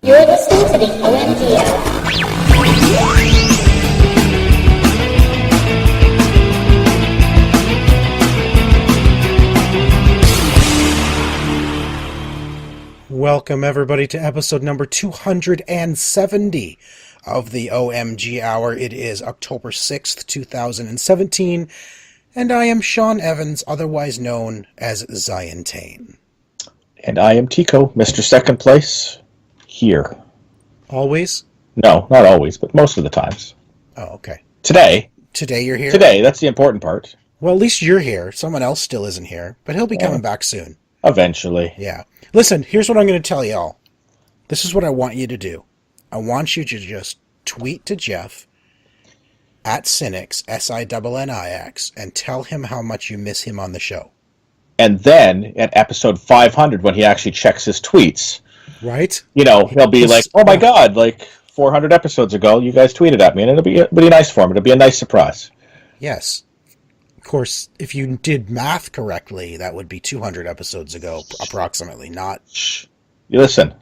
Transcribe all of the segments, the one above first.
You're listening to the OMG Hour. Welcome, everybody, to episode number 270 of the OMG Hour. It is October 6th, 2017, and I am Sean Evans, otherwise known as Zion-Tane. And I am Tycko, Mr. Second Place, here. Always? No, not always, but most of the times. Oh, okay. Today. Today you're here? Today, that's the important part. Well, at least you're here. Someone else still isn't here, but he'll be coming back soon. Eventually. Yeah. Listen, here's what I'm going to tell y'all. This is what I want you to do. I want you to just tweet to Jeff at Sinix, SINNIX, and tell him how much you miss him on the show. And then, at episode 500, when he actually checks his tweets, right? You know, he'll be like, oh my god, like 400 episodes ago, you guys tweeted at me, and it'll be nice for him. It'll be a nice surprise. Yes. Of course, if you did math correctly, that would be 200 episodes ago, approximately, not... Shh. You listen.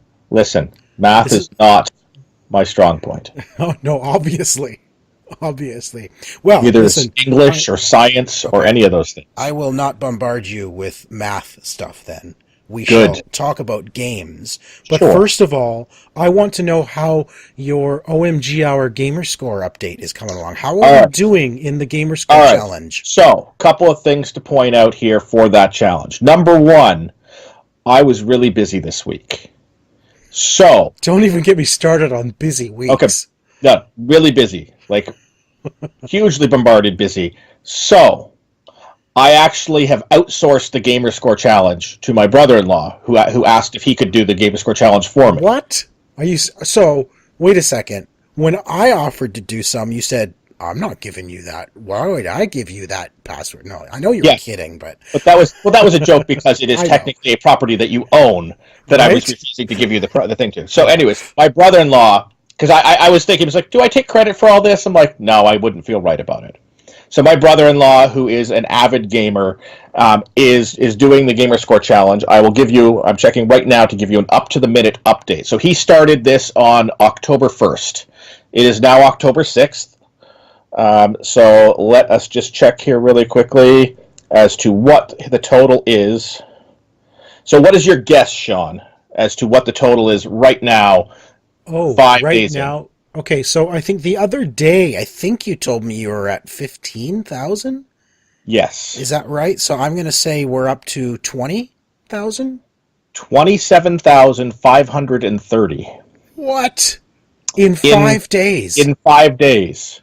Math is not my strong point. Oh, no, obviously. Well, either listen, English or science or any of those things. I will not bombard you with math stuff then. We shall talk about games. But first of all, I want to know how your OMG Hour Gamerscore update is coming along. How are you doing in the Gamerscore challenge? So, couple of things to point out here for that challenge. Number one, I was really busy this week. So... Don't even get me started on busy weeks. Okay, no, really busy. Like, hugely bombarded busy. So... I actually have outsourced the Gamerscore challenge to my brother-in-law, who asked if he could do the Gamerscore challenge for me. What? Are you so? Wait a second. When I offered to do some, you said, "I'm not giving you that. Why would I give you that password?" No, I know you were kidding, but that was a joke because it is technically a property that you own that I was refusing to give you the thing to. So, anyways, my brother-in-law, because I was thinking, he was like, "Do I take credit for all this?" I'm like, "No, I wouldn't feel right about it." So my brother-in-law, who is an avid gamer, is doing the Gamerscore challenge. I'm checking right now to give you an up-to-the-minute update. So he started this on October 1st. It is now October 6th. So let us just check here really quickly as to what the total is. So what is your guess, Sean, as to what the total is right now? Oh, 5 days now. Okay, so I think the other day, you told me you were at 15,000? Yes. Is that right? So I'm going to say we're up to 20,000? 27,530. What? In 5 days? In 5 days.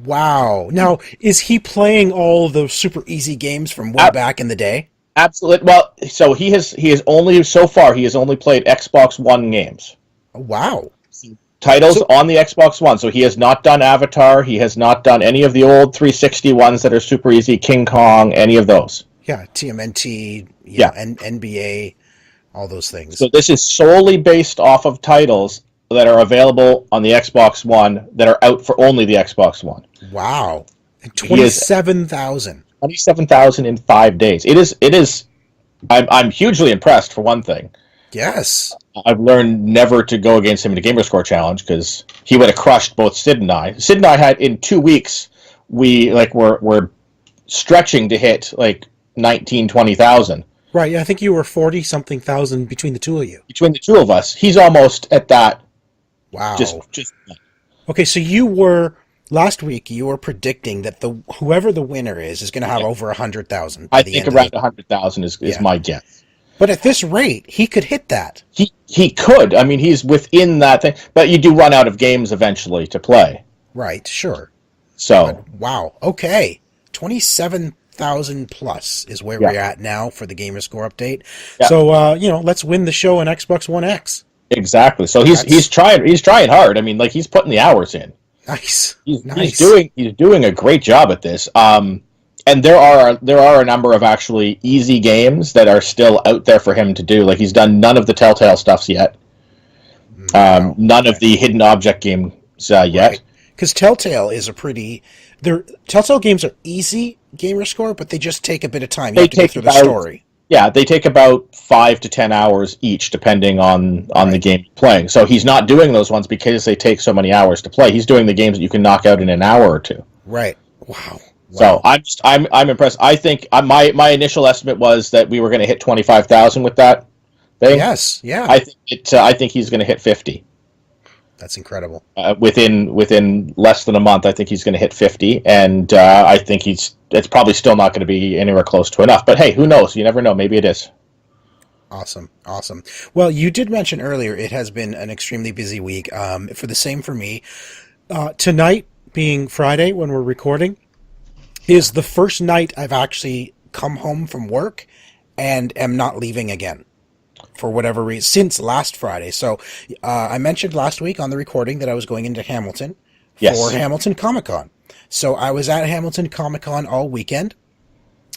Wow. Now, is he playing all the super easy games from way back in the day? Absolutely. Well, so he has only played Xbox One games. Wow. Titles on the Xbox One. So he has not done Avatar. He has not done any of the old 360 ones that are super easy, King Kong, any of those. Yeah, TMNT, NBA, all those things. So this is solely based off of titles that are available on the Xbox One that are out for only the Xbox One. Wow. And 27,000. 27,000 in 5 days. It is. I'm hugely impressed, for one thing. Yes. I've learned never to go against him in a Gamerscore challenge because he would have crushed both Syd and I. Syd and I had, in 2 weeks, we're stretching to hit 20,000. Right, I think you were 40-something thousand between the two of you. Between the two of us. He's almost at that. Wow. Just. Okay, so last week you were predicting that whoever the winner is going to have over 100,000. I think around 100,000 is my guess. But at this rate, he could hit that. He could. I mean, he's within that thing. But you do run out of games eventually to play. Right, sure. So. But, wow, okay. 27,000 plus is where we're at now for the Gamerscore update. Yeah. So, let's win the show on Xbox One X. Exactly. So he's trying hard. I mean, he's putting the hours in. Nice. He's doing a great job at this. And there are a number of actually easy games that are still out there for him to do. He's done none of the Telltale stuffs yet. None of the hidden object games yet. Because Telltale is Telltale games are easy Gamerscore, but they just take a bit of time. You have to go through the story. Yeah, they take about 5 to 10 hours each, depending on the game you're playing. So he's not doing those ones because they take so many hours to play. He's doing the games that you can knock out in an hour or two. Right. Wow. So I'm impressed. I think my initial estimate was that we were going to hit 25,000 with that thing. Yes. Yeah. I think he's going to hit 50. That's incredible. Within less than a month, I think he's going to hit 50, and I think it's probably still not going to be anywhere close to enough. But hey, who knows? You never know. Maybe it is. Awesome. Well, you did mention earlier it has been an extremely busy week. For the same for me. Tonight, being Friday when we're recording, is the first night I've actually come home from work and am not leaving again. For whatever reason, since last Friday. So I mentioned last week on the recording that I was going into Hamilton for Hamilton Comic-Con. So I was at Hamilton Comic-Con all weekend,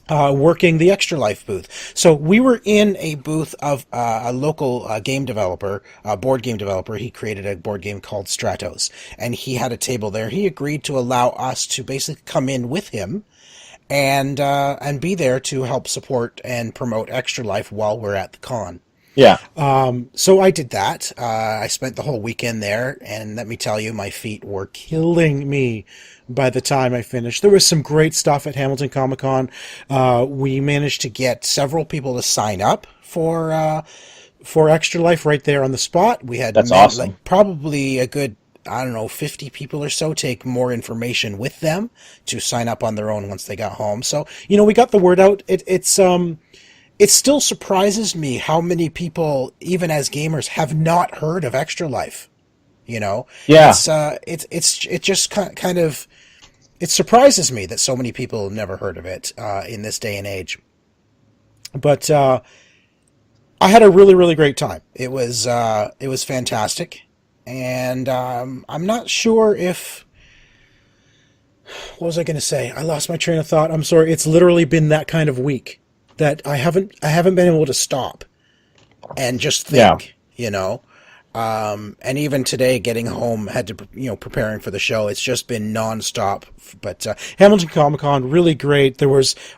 working the Extra Life booth. So we were in a booth of a local game developer, board game developer. He created a board game called Stratos, and he had a table there. He agreed to allow us to basically come in with him and be there to help support and promote Extra Life while we're at the con. Yeah. So I did that. I spent the whole weekend there, and let me tell you, my feet were killing me by the time I finished. There was some great stuff at Hamilton Comic-Con. We managed to get several people to sign up for Extra Life right there on the spot. We had awesome. Probably a good, 50 people or so take more information with them to sign up on their own once they got home. So, we got the word out. It still surprises me how many people, even as gamers, have not heard of Extra Life. Yeah. It just kind of, it surprises me that so many people have never heard of it in this day and age. But I had a really, really great time. It was fantastic, and I'm not sure if. What was I going to say? I lost my train of thought. I'm sorry. It's literally been that kind of week that I haven't been able to stop and just think, and even today getting home, had to, preparing for the show, it's just been nonstop. But Hamilton Comic-Con, really great.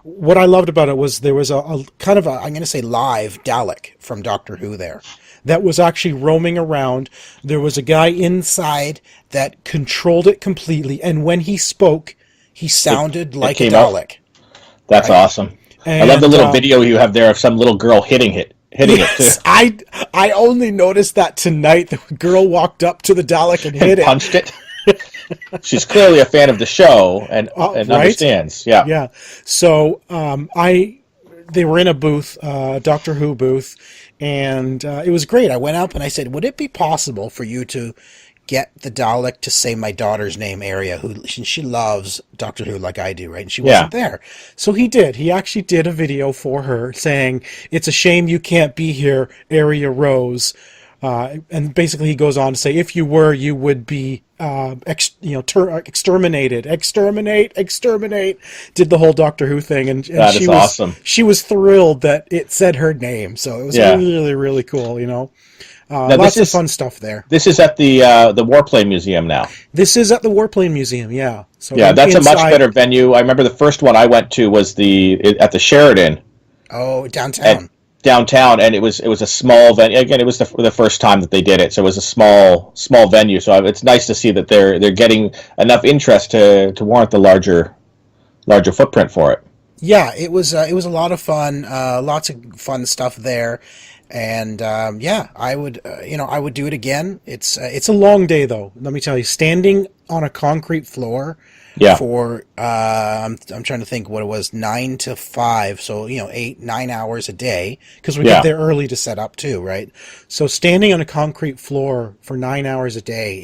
What I loved about it was there was a kind of I'm going to say live Dalek from Doctor Who there that was actually roaming around. There was a guy inside that controlled it completely, and when he spoke, he sounded like a Dalek. That's right? Awesome. And, I love the little video you have there of some little girl hitting it too. I only noticed that tonight. The girl walked up to the Dalek and hit punched it. She's clearly a fan of the show and understands. Yeah. Yeah. So they were in a booth, Doctor Who booth, and it was great. I went up and I said, "Would it be possible for you to get the Dalek to say my daughter's name, Aria, who she loves Doctor Who like I do, right?" And she wasn't there. So he did. He actually did a video for her saying, "It's a shame you can't be here, Aria Rose." And basically he goes on to say, if you were, you would be exterminated. Exterminate. Did the whole Doctor Who thing. And that is awesome. She was thrilled that it said her name. So it was really, really cool, lots of fun stuff there. This is at the Warplane Museum now. This is at the Warplane Museum, yeah. So that's a much better venue. I remember the first one I went to was at the Sheridan. Oh, downtown. And it was a small venue. Again, it was the first time that they did it, so it was a small venue. So it's nice to see that they're getting enough interest to warrant the larger footprint for it. Yeah, it was a lot of fun. Lots of fun stuff there. And I would do it again. It's a long day though. Let me tell you, standing on a concrete floor for I'm trying to think what it was, 9 to 5, so 8-9 hours a day, because we get there early to set up too, right? So standing on a concrete floor for 9 hours a day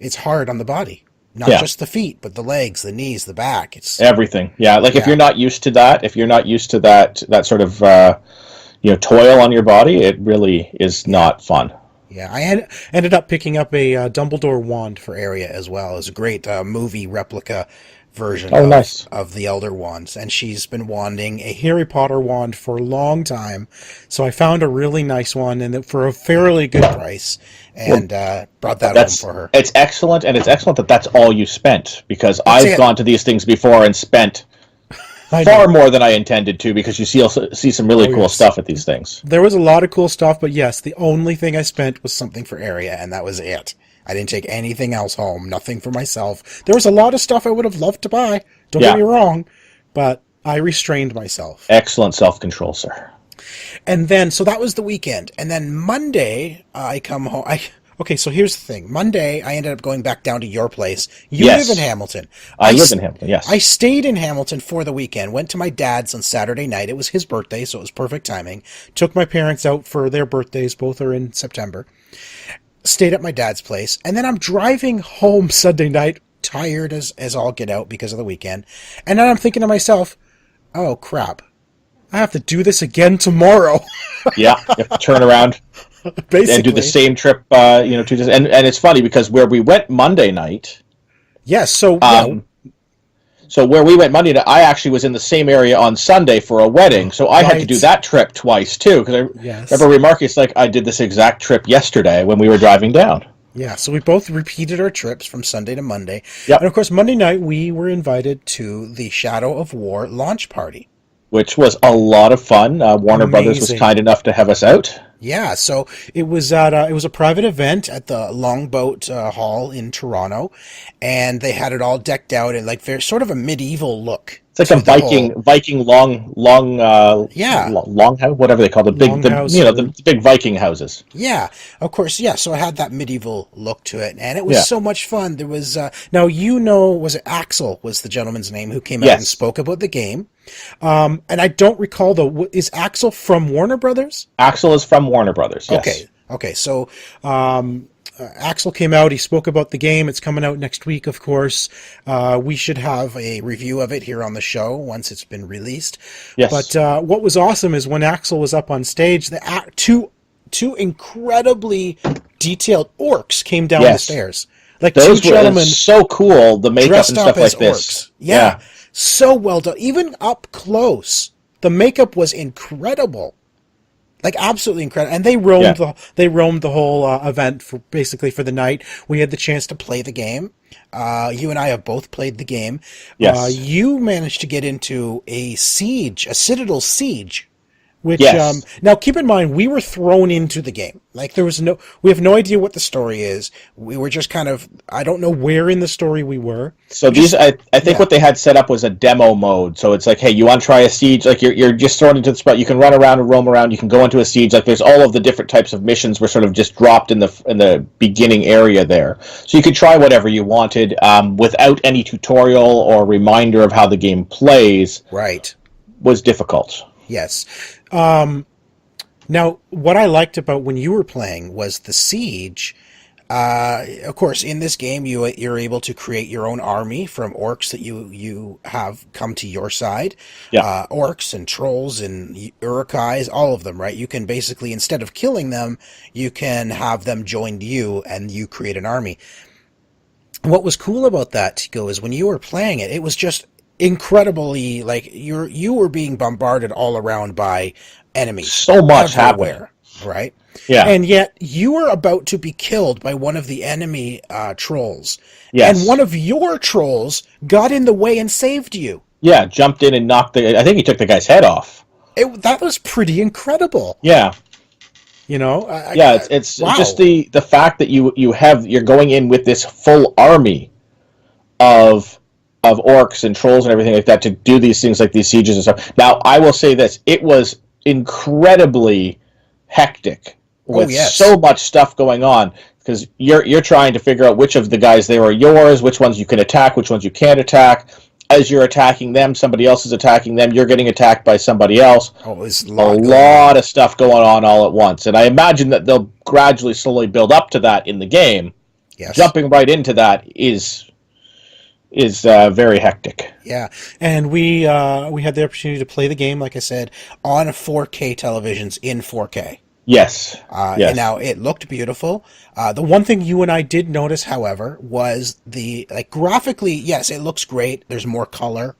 it's hard on the body. Not just the feet, but the legs, the knees, the back. It's everything. If you're not used to that, that sort of toil on your body, it really is not fun. Yeah, I ended up picking up a Dumbledore wand for Aria as well. It's a great movie replica version of the Elder Wands, and she's been wanting a Harry Potter wand for a long time, so I found a really nice one and for a fairly good price, and brought that home for her. It's excellent, and it's excellent that that's all you spent, because I've gone to these things before and spent far more than I intended to, because you see some really cool stuff at these things. There was a lot of cool stuff, but yes, the only thing I spent was something for area, and that was it. I didn't take anything else home, nothing for myself. There was a lot of stuff I would have loved to buy, don't get me wrong, but I restrained myself. Excellent self-control, sir. And then, so that was the weekend. And then Monday, I come home. Okay, so here's the thing. Monday, I ended up going back down to your place. You live in Hamilton. I live in Hamilton, yes. I stayed in Hamilton for the weekend. Went to my dad's on Saturday night. It was his birthday, so it was perfect timing. Took my parents out for their birthdays. Both are in September. Stayed at my dad's place. And then I'm driving home Sunday night, tired as all get out because of the weekend. And then I'm thinking to myself, oh, crap. I have to do this again tomorrow. Yeah, you have to turn around. Basically. And do the same trip, and it's funny because where we went Monday night. Yes, so so where we went Monday night, I actually was in the same area on Sunday for a wedding, so I had to do that trip twice too. Because I remember remarking, it's like I did this exact trip yesterday when we were driving down. Yeah, so we both repeated our trips from Sunday to Monday. Yep. And of course, Monday night we were invited to the Shadow of War launch party, which was a lot of fun. Warner Brothers was kind enough to have us out. Yeah, so it was a private event at the Longboat Hall in Toronto, and they had it all decked out in like very sort of a medieval look. It's like a Viking long house, whatever they call it, the big Viking houses. Yeah, of course, yeah. So it had that medieval look to it, and it was so much fun. There was now was it Axel was the gentleman's name who came out and spoke about the game. And I don't recall though. Is Axel from Warner Brothers? Axel is from Warner Brothers. Yes. Okay. So Axel came out. He spoke about the game. It's coming out next week, of course. We should have a review of it here on the show once it's been released. Yes. But what was awesome is when Axel was up on stage, the two incredibly detailed orcs came down the stairs. Like those two gentlemen, so cool. The makeup and stuff like this. Yeah. So well done. Even up close, the makeup was incredible. Like absolutely incredible. And they roamed the whole event for the night. We had the chance to play the game. You and I have both played the game. Yes. You managed to get into a Citadel siege. Which now keep in mind, we were thrown into the game. Like we have no idea what the story is. We were just kind of, I don't know where in the story we were. So I think what they had set up was a demo mode. So it's like, hey, you want to try a siege? Like you're just thrown into the spot. You can run around and roam around. You can go into a siege. Like there's all of the different types of missions were sort of just dropped in the beginning area there. So you could try whatever you wanted without any tutorial or reminder of how the game plays. Right. Was difficult. Yes. Now, what I liked about when you were playing was the siege. Of course, in this game, you're able to create your own army from orcs that you have come to your side. Yeah. Orcs and trolls and urukais, all of them, right? You can basically, instead of killing them, you can have them join you and you create an army. What was cool about that, Tycko, is when you were playing it, it was just incredibly, like, you were being bombarded all around by enemies. So much everywhere, right? Yeah. And yet you were about to be killed by one of the enemy trolls. Yes. And one of your trolls got in the way and saved you. Yeah, jumped in and I think he took the guy's head off. That was pretty incredible. Yeah. You know? It's just the fact that you're going in with this full army of orcs and trolls and everything like that to do these things like these sieges and stuff. Now, I will say this. It was incredibly hectic with so much stuff going on because you're trying to figure out which of the guys there are yours, which ones you can attack, which ones you can't attack. As you're attacking them, somebody else is attacking them. You're getting attacked by somebody else. Oh, it's a lot of stuff going on all at once. And I imagine that they'll gradually, slowly build up to that in the game. Yes. Jumping right into that is very hectic. Yeah, and we had the opportunity to play the game, like I said, on 4K televisions in 4K. Yes. Yes. And now it looked beautiful. The one thing you and I did notice, however, was graphically, yes, it looks great. There's more color.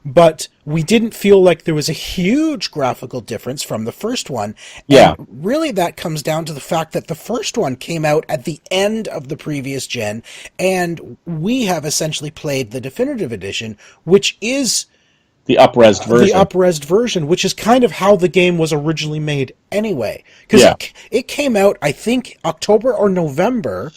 But we didn't feel like there was a huge graphical difference from the first one. Yeah. And really that comes down to the fact that the first one came out at the end of the previous gen, and we have essentially played the definitive edition, which is The up-resed version. The up-resed version, which is kind of how the game was originally made anyway. Because it came out, I think, October or November,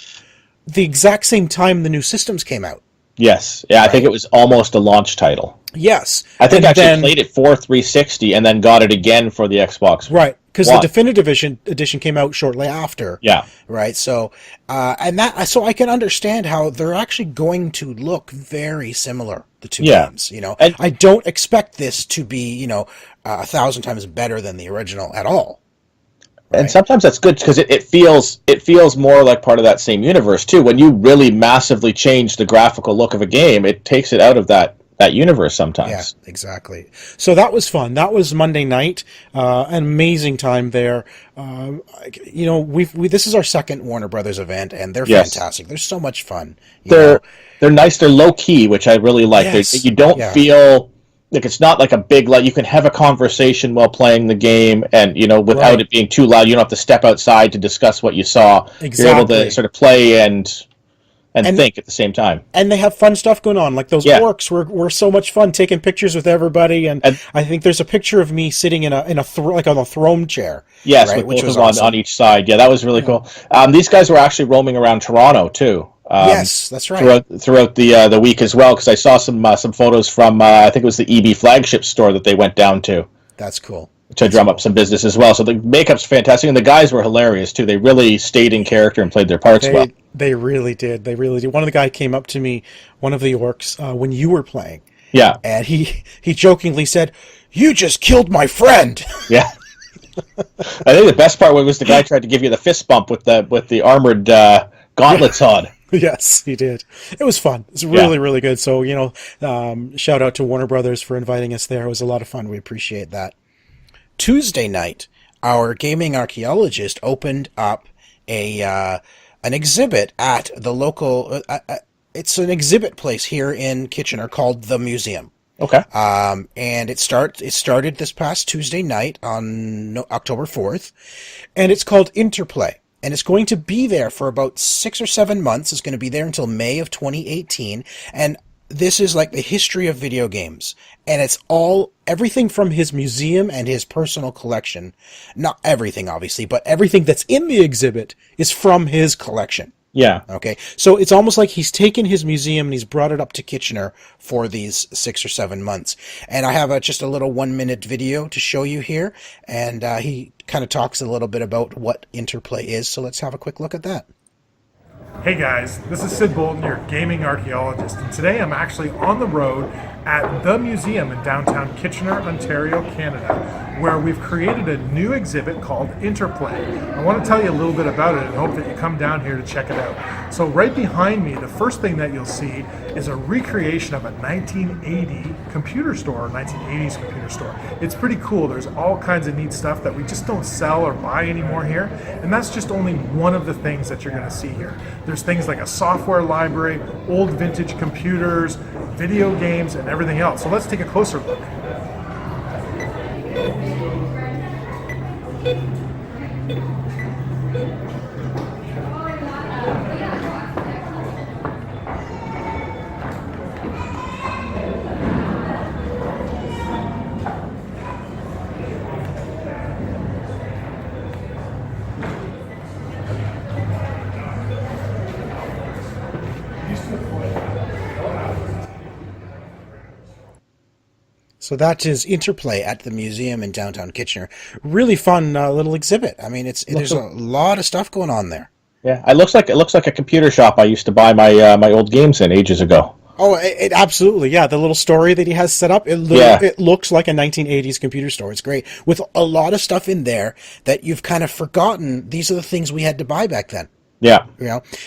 the exact same time the new systems came out. Yes. Yeah, I think it was almost a launch title. Yes. I think I actually played it for 360 and then got it again for the Xbox. Right, because the Definitive Edition came out shortly after. Yeah. Right, so so I can understand how they're actually going to look very similar, the two games. You know, and I don't expect this to be 1,000 times better than the original at all. Right. And sometimes that's good because it feels more like part of that same universe too. When you really massively change the graphical look of a game, it takes it out of that universe sometimes. Yeah, exactly. So that was fun. That was Monday night. An amazing time there. This is our second Warner Brothers event, and they're fantastic. They're so much fun. They're nice. They're low key, which I really like. Yes. You don't feel like it's not like a big you can have a conversation while playing the game, and without it being too loud. You don't have to step outside to discuss what you saw. Exactly. You're able to sort of play and think at the same time. And they have fun stuff going on. Like those orcs were so much fun, taking pictures with everybody. And I think there's a picture of me sitting in on a throne chair. Yes, right, which was awesome. on each side. Yeah, that was really cool. These guys were actually roaming around Toronto too. Yes, that's right. Throughout the week as well, because I saw some photos from I think it was the EB flagship store that they went down to. That's cool. To drum up some business as well. So the makeup's fantastic, and the guys were hilarious too. They really stayed in character and played their parts well. They really did. They really did. One of the guys came up to me, one of the orcs, when you were playing. Yeah. And he jokingly said, "You just killed my friend." Yeah. I think the best part was the guy tried to give you the fist bump with the armored gauntlets on. Yes, he did. It was fun. It's really, really good. So, shout out to Warner Brothers for inviting us there. It was a lot of fun. We appreciate that. Tuesday night, our Gaming Archaeologist opened up an exhibit at the local. It's an exhibit place here in Kitchener called The Museum. Okay. And it started this past Tuesday night on October 4th, and it's called Interplay. And it's going to be there for about 6 or 7 months. It's going to be there until May of 2018. And this is like the history of video games. And it's everything from his museum and his personal collection. Not everything, obviously, but everything that's in the exhibit is from his collection. Yeah. Okay. So it's almost like he's taken his museum and he's brought it up to Kitchener for these 6 or 7 months. And I have just a little 1-minute video to show you here. And he kind of talks a little bit about what Interplay is. So let's have a quick look at that. Hey guys, this is Syd Bolton, your gaming archaeologist, and today I'm actually on the road at the museum in downtown Kitchener, Ontario, Canada, where we've created a new exhibit called Interplay. I want to tell you a little bit about it and hope that you come down here to check it out. So right behind me, the first thing that you'll see is a recreation of a 1980 computer store, or 1980s computer store. It's pretty cool. There's all kinds of neat stuff that we just don't sell or buy anymore here, and that's just only one of the things that you're going to see here. There's things like a software library, old vintage computers, video games, and everything else. So let's take a closer look. So that is Interplay at the museum in downtown Kitchener. Really fun little exhibit. I mean, there's a lot of stuff going on there. Yeah, it looks like a computer shop I used to buy my old games in ages ago. Oh, it absolutely, yeah. The little story that he has set up, it looks like a 1980s computer store. It's great, with a lot of stuff in there that you've kind of forgotten. These are the things we had to buy back then. Yeah.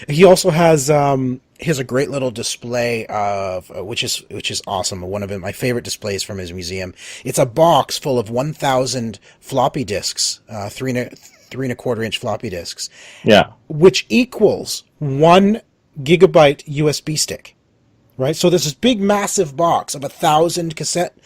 He also has a great little display of which is awesome. One of my favorite displays from his museum. It's a box full of 1,000 floppy disks, 3.25-inch floppy disks. Yeah. Which equals 1 gigabyte USB stick. Right? So there's this big massive box of 1,000 cassette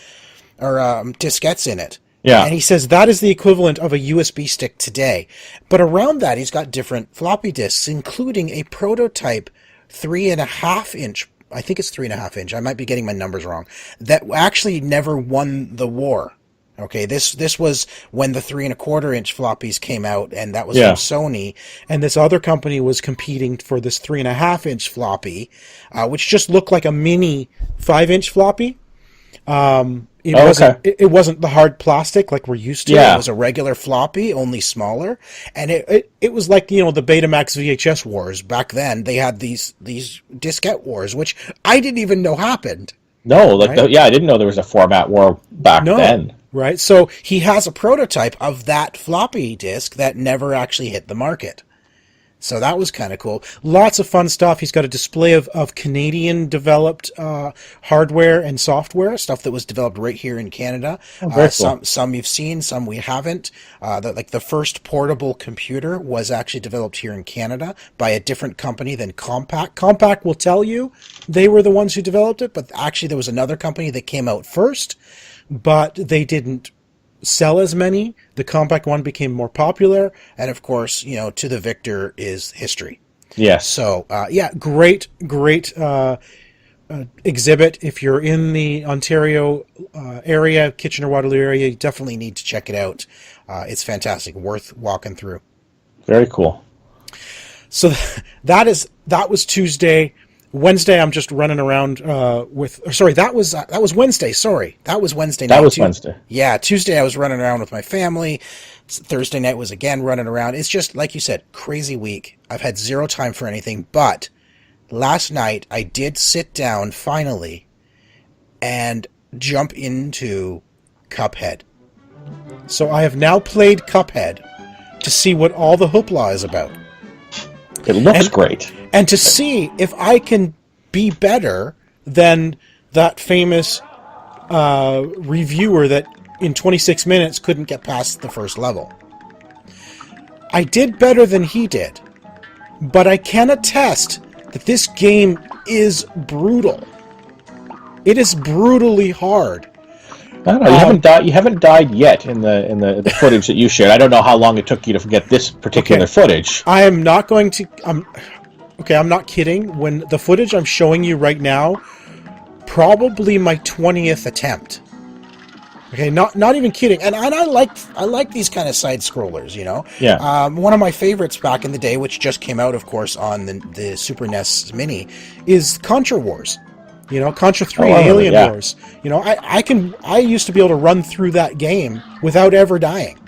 or diskettes in it. Yeah. And he says that is the equivalent of a USB stick today. But around that, he's got different floppy disks, including a prototype 3.5-inch I think it's 3.5 inch. I might be getting my numbers wrong. That actually never won the war. Okay, this was when the 3.25 inch floppies came out, and that was from Sony. And this other company was competing for this 3.5 inch floppy, which just looked like a mini 5-inch floppy. It wasn't the hard plastic like we're used to. Yeah. It was a regular floppy, only smaller, and it was like, you know, the Betamax VHS wars back then. They had these diskette wars, which I didn't even know happened. No, like right? I didn't know there was a format war back then. Right, so he has a prototype of that floppy disk that never actually hit the market. So that was kind of cool. Lots of fun stuff. He's got a display of Canadian-developed hardware and software, stuff that was developed right here in Canada. Cool. Some you've seen, some we haven't. The first portable computer was actually developed here in Canada by a different company than Compaq. Compaq will tell you they were the ones who developed it, but actually there was another company that came out first, but they didn't sell as many. The Compaq one became more popular, and of course, you know, to the victor is history. Yes. So, great exhibit. If you're in the Ontario area, Kitchener-Waterloo area, you definitely need to check it out. It's fantastic, worth walking through. Very cool. So that was Tuesday. Wednesday, I'm just running around that was Wednesday. Sorry, that was Wednesday night. That was Wednesday. Yeah, Tuesday I was running around with my family. Thursday night was again running around. It's just, like you said, crazy week. I've had zero time for anything, but last night I did sit down finally and jump into Cuphead. So I have now played Cuphead to see what all the hoopla is about. It looks great. And to see if I can be better than that famous reviewer that in 26 minutes couldn't get past the first level. I did better than he did, but I can attest that this game is brutal. It is brutally hard. No, you haven't died yet in the footage that you shared. I don't know how long it took you to get this particular footage. I am not going to. I'm not kidding. When the footage I'm showing you right now, probably my 20th attempt. Okay, not even kidding. And I like these kind of side scrollers, you know. Yeah. One of my favorites back in the day, which just came out, of course, on the Super NES Mini, is Contra Wars. You know, Contra 3, Alien Wars. You know, I used to be able to run through that game without ever dying.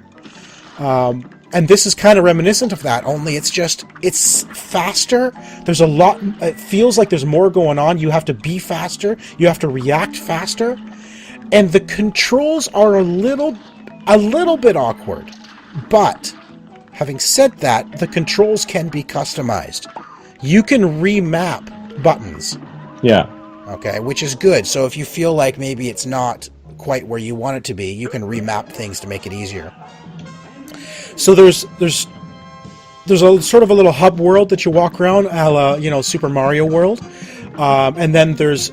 And this is kind of reminiscent of that, only it's faster. There's a lot, it feels like there's more going on. You have to be faster. You have to react faster. And the controls are a little bit awkward. But, having said that, the controls can be customized. You can remap buttons. Yeah. Okay, which is good. So if you feel like maybe it's not quite where you want it to be, you can remap things to make it easier. So there's a sort of a little hub world that you walk around, a la, Super Mario World, and then there's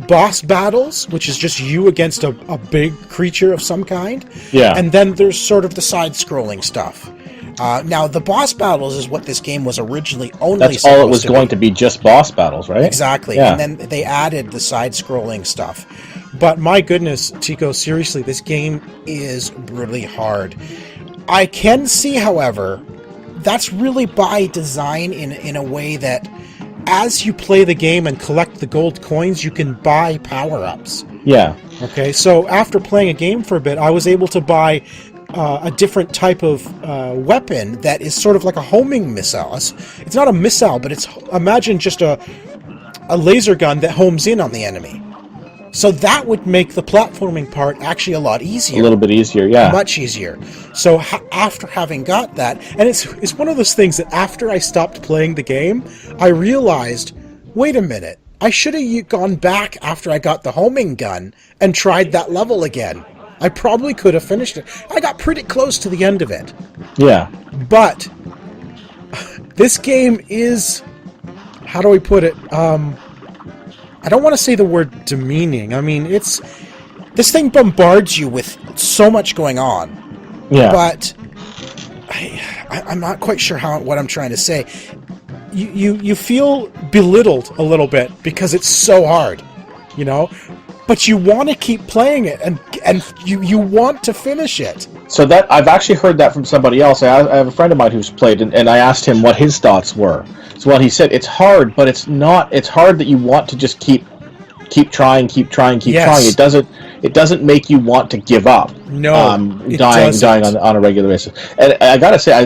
boss battles, which is just you against a big creature of some kind. Yeah. And then there's sort of the side-scrolling stuff. Now, the boss battles is what this game was originally only. That's all it was going to be, just boss battles, right? Exactly. Yeah. And then they added the side-scrolling stuff. But my goodness, Tycko, seriously, this game is brutally hard. I can see, however, that's really by design in a way that as you play the game and collect the gold coins, you can buy power-ups. Yeah. Okay, so after playing a game for a bit, I was able to buy a different type of weapon that is sort of like a homing missile. It's not a missile, but imagine just a laser gun that homes in on the enemy. So that would make the platforming part actually a lot easier. A little bit easier, yeah. Much easier. So after having got that, and it's one of those things that after I stopped playing the game, I realized, wait a minute, I should have gone back after I got the homing gun and tried that level again. I probably could have finished it. I got pretty close to the end of it. Yeah. But this game is, how do I put it? I don't want to say the word demeaning. I mean, this thing bombards you with so much going on. Yeah. But I'm not quite sure what I'm trying to say. you feel belittled a little bit because it's so hard, you know, but you want to keep playing it and you want to finish it. So that I've actually heard that from somebody else. I have a friend of mine who's played, and I asked him what his thoughts were. So he said it's hard, but it's not. It's hard that you want to just keep trying. It doesn't make you want to give up. No, dying on a regular basis. And I gotta say, I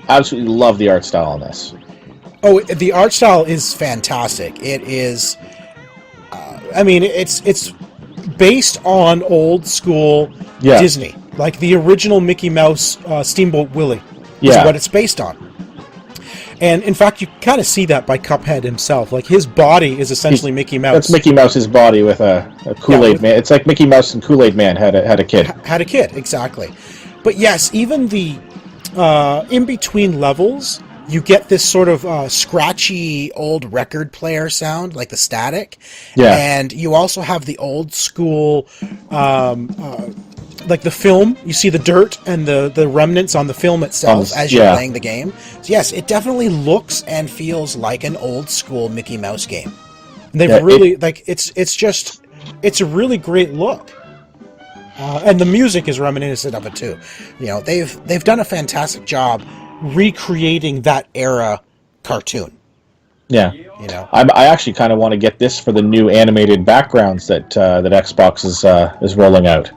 absolutely love the art style on this. Oh, the art style is fantastic. It is. I mean, it's based on old school Disney, like the original Mickey Mouse Steamboat Willie is what it's based on. And in fact, you kind of see that by Cuphead himself. Like his body is essentially Mickey Mouse. That's Mickey Mouse's body with a Kool-Aid Man. It's like Mickey Mouse and Kool-Aid Man had a kid. Had a kid, exactly. But yes, even the in between levels, you get this sort of scratchy old record player sound, like the static. Yeah. And you also have the old school, like the film. You see the dirt and the remnants on the film itself as you're playing the game. So yes, it definitely looks and feels like an old school Mickey Mouse game. And they've it's a really great look. And the music is reminiscent of it too. You know, they've done a fantastic job recreating that era cartoon. Yeah, you know, I actually kind of want to get this for the new animated backgrounds that Xbox is rolling out.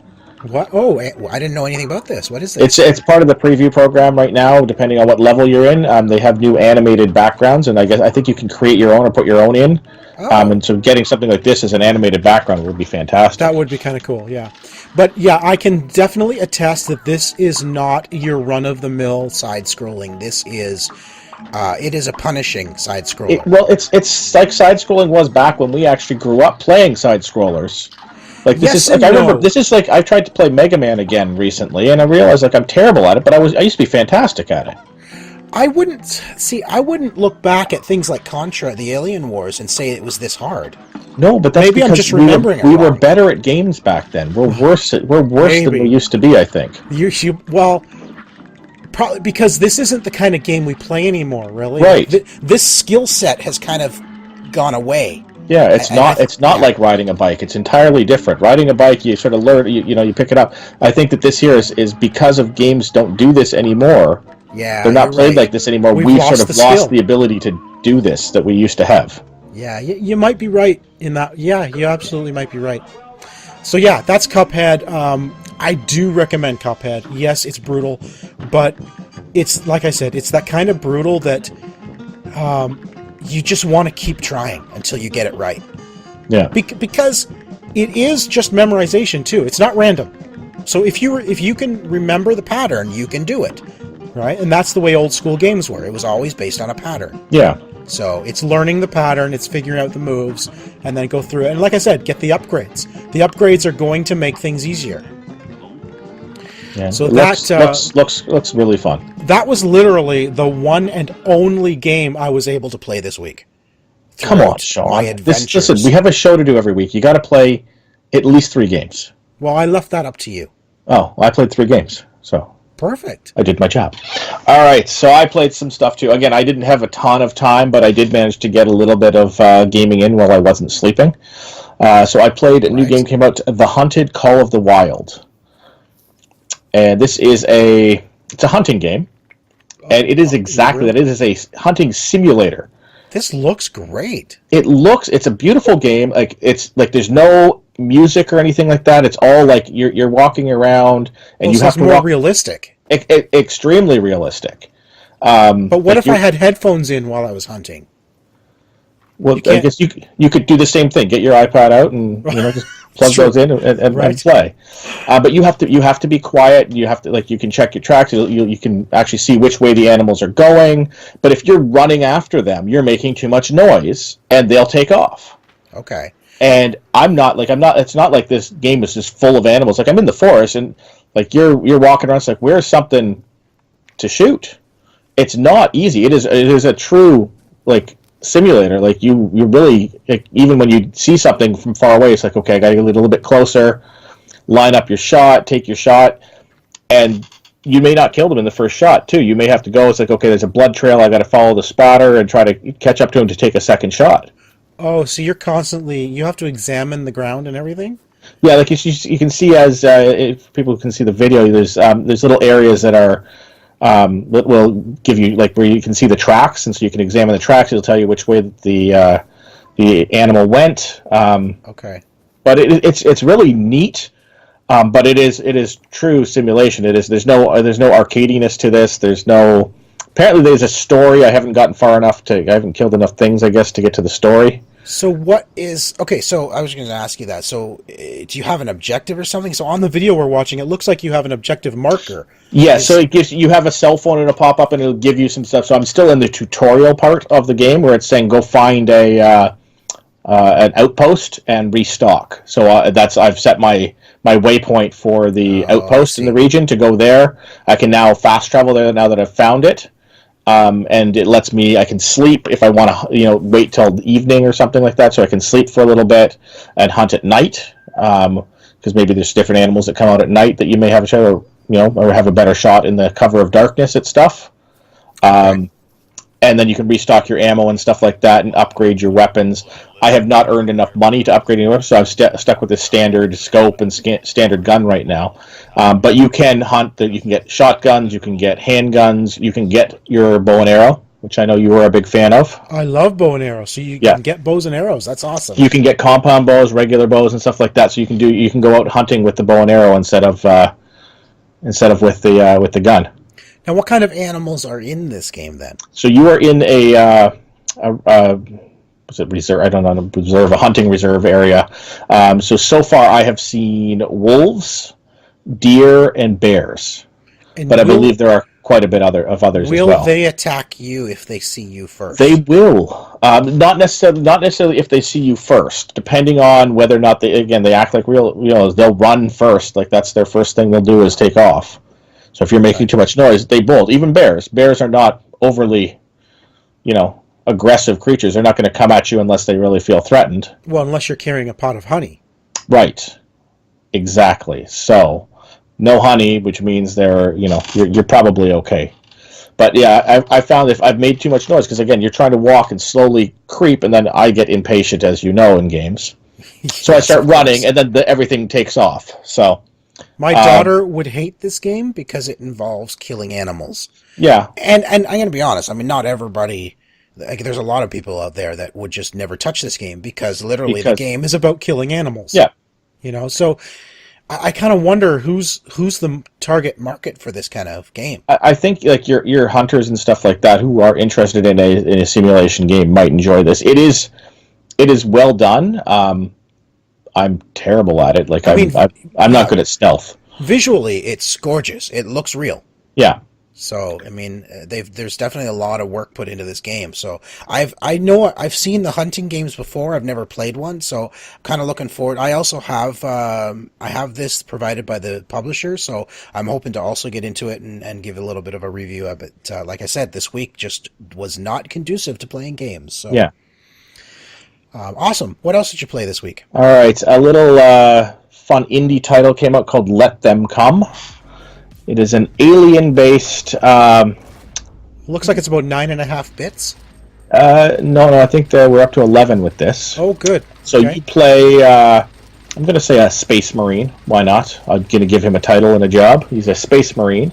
What? Oh, I didn't know anything about this. What is this? It's part of the preview program right now. Depending on what level you're in, they have new animated backgrounds, and I think you can create your own or put your own in. Oh. And so getting something like this as an animated background would be fantastic. That would be kind of cool, yeah. But yeah, I can definitely attest that this is not your run-of-the-mill side-scrolling. This is, it is a punishing side-scroller. It's like side-scrolling was back when we actually grew up playing side-scrollers. Like this is like I remember this is like I tried to play Mega Man again recently, and I realized like I'm terrible at it, but I used to be fantastic at it. I wouldn't look back at things like Contra, the Alien Wars, and say it was this hard. No, but that's maybe I'm just remembering we were better at games back then. We're worse than we used to be, I think. Well, probably because this isn't the kind of game we play anymore, really. Right. This skill set has kind of gone away. Yeah, it's not like riding a bike. It's entirely different. Riding a bike, you sort of learn, you pick it up. I think that this here is because of games don't do this anymore. Yeah, they're not played like this anymore. We've sort of lost the ability to do this that we used to have. Yeah, you might be right in that. Yeah, you absolutely might be right. So yeah, that's Cuphead. I do recommend Cuphead. Yes, it's brutal, but it's like I said, it's that kind of brutal that you just want to keep trying until you get it right. Yeah, because it is just memorization too. It's not random. So if you can remember the pattern, you can do it. Right? And that's the way old school games were. It was always based on a pattern. Yeah. So it's learning the pattern, it's figuring out the moves, and then go through it. And like I said, get the upgrades. The upgrades are going to make things easier. Yeah. So looks really fun. That was literally the one and only game I was able to play this week. Come on, Sean. My adventures. Listen, we have a show to do every week. You got to play at least 3 games. Well, I left that up to you. Oh, I played 3 games, so... Perfect. I did my job. All right, so I played some stuff too. Again, I didn't have a ton of time, but I did manage to get a little bit of gaming in while I wasn't sleeping. So I played a new game came out, The Hunted Call of the Wild. And this is it's a hunting game. And it is exactly that. It is a hunting simulator. This looks great. It's a beautiful game. It's like there's no music or anything like that. It's all like you're walking around and you have to more realistic. Extremely realistic. But what if I had headphones in while I was hunting? Well, I guess you could do the same thing. Get your iPad out and just plug those in and play. But you have to be quiet. You have to you can check your tracks. You can actually see which way the animals are going. But if you're running after them, you're making too much noise and they'll take off. Okay. And I'm not. It's not like this game is just full of animals. Like I'm in the forest and like you're walking around. It's like where's something to shoot? It's not easy. It is a true simulator. Like you really even when you see something from far away, it's like okay, I got to get a little bit closer, line up your shot, take your shot, and you may not kill them in the first shot too. You may have to go. It's like, okay, there's a blood trail. I got to follow the spotter and try to catch up to him to take a second shot. Oh, so you have to examine the ground and everything? Yeah, like you can see as if people can see the video. There's little areas that are that will give you like where you can see the tracks, and so you can examine the tracks. It'll tell you which way the animal went. Okay. But it's really neat. But it is true simulation. There's no arcadiness to this. Apparently there's a story. I haven't gotten far enough I haven't killed enough things, I guess, to get to the story. So so I was going to ask you that. So do you have an objective or something? So on the video we're watching, it looks like you have an objective marker. Yeah, so you have a cell phone and it'll pop up and it'll give you some stuff. So I'm still in the tutorial part of the game where it's saying go find an outpost and restock. So I've set my waypoint for the outpost in the region to go there. I can now fast travel there now that I've found it. And it lets me, I can sleep if I want to, wait till the evening or something like that, so I can sleep for a little bit and hunt at night, because maybe there's different animals that come out at night that you may have a shot, or have a better shot in the cover of darkness at stuff. And then you can restock your ammo and stuff like that and upgrade your weapons. I have not earned enough money to upgrade any weapons, so I'm stuck with the standard scope and standard gun right now. But you can hunt, you can get shotguns, you can get handguns, you can get your bow and arrow, which I know you were a big fan of. I love bow and arrow, so you can get bows and arrows. That's awesome. You can get compound bows, regular bows, and stuff like that. So you can go out hunting with the bow and arrow instead of with the gun. Now, what kind of animals are in this game then? So you are in was it reserve? I don't know, a hunting reserve area. So far I have seen wolves, deer, and bears. But I believe there are quite a bit of others as well. Will they attack you if they see you first? They will. Not necessarily if they see you first, depending on whether or not they act like real. They'll run first. Like that's their first thing they'll do is take off. So if you're making too much noise, they bolt. Even bears. Bears are not overly, aggressive creatures. They're not going to come at you unless they really feel threatened. Well, unless you're carrying a pot of honey. Right. Exactly. So, no honey, which means you're probably okay. But yeah, I found if I've made too much noise, because again, you're trying to walk and slowly creep, and then I get impatient, as you know, in games. So I start running, and then everything takes off. So. My daughter would hate this game because it involves killing animals. Yeah. And I'm going to be honest. I mean, not everybody... there's a lot of people out there that would just never touch this game because the game is about killing animals. Yeah. So I kind of wonder who's the target market for this kind of game. I think like your hunters and stuff like that who are interested in a simulation game might enjoy this. It is well done. I'm terrible at it. Like I'm not good at stealth. Visually, it's gorgeous. It looks real. Yeah. So I mean, there's definitely a lot of work put into this game. So I've seen the hunting games before. I've never played one, so I'm kind of looking forward. I also have this provided by the publisher, so I'm hoping to also get into it and give a little bit of a review of it. Like I said, this week just was not conducive to playing games. So yeah. Awesome. What else did you play this week? All right, a little fun indie title came out called Let Them Come. It is an alien-based... Looks like it's about 9.5 bits. No, I think we're up to 11 with this. Oh, good. So You play, I'm going to say a space marine. Why not? I'm going to give him a title and a job. He's a space marine.